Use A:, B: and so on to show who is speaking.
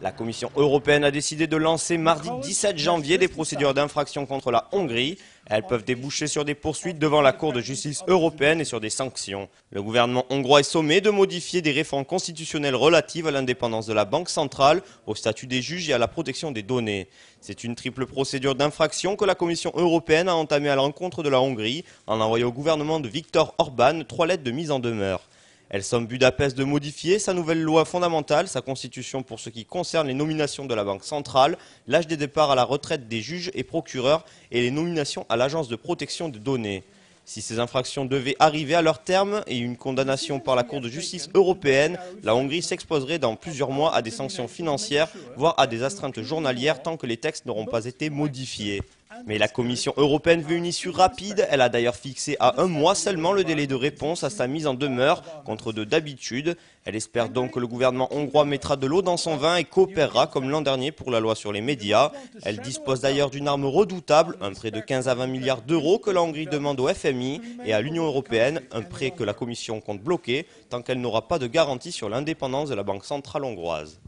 A: La Commission européenne a décidé de lancer mardi 17 janvier des procédures d'infraction contre la Hongrie. Elles peuvent déboucher sur des poursuites devant la Cour de justice européenne et sur des sanctions. Le gouvernement hongrois est sommé de modifier des réformes constitutionnelles relatives à l'indépendance de la Banque centrale, au statut des juges et à la protection des données. C'est une triple procédure d'infraction que la Commission européenne a entamée à l'encontre de la Hongrie en envoyant au gouvernement de Viktor Orban 3 lettres de mise en demeure. Elle somme Budapest de modifier sa nouvelle loi fondamentale, sa constitution pour ce qui concerne les nominations de la Banque centrale, l'âge des départs à la retraite des juges et procureurs et les nominations à l'Agence de protection des données. Si ces infractions devaient arriver à leur terme et une condamnation par la Cour de justice européenne, la Hongrie s'exposerait dans plusieurs mois à des sanctions financières, voire à des astreintes journalières tant que les textes n'auront pas été modifiés. Mais la Commission européenne veut une issue rapide. Elle a d'ailleurs fixé à 1 mois seulement le délai de réponse à sa mise en demeure, contre 2 d'habitude. Elle espère donc que le gouvernement hongrois mettra de l'eau dans son vin et coopérera comme l'an dernier pour la loi sur les médias. Elle dispose d'ailleurs d'une arme redoutable, un prêt de 15 à 20 milliards d'euros que la Hongrie demande au FMI et à l'Union européenne, un prêt que la Commission compte bloquer tant qu'elle n'aura pas de garantie sur l'indépendance de la Banque centrale hongroise.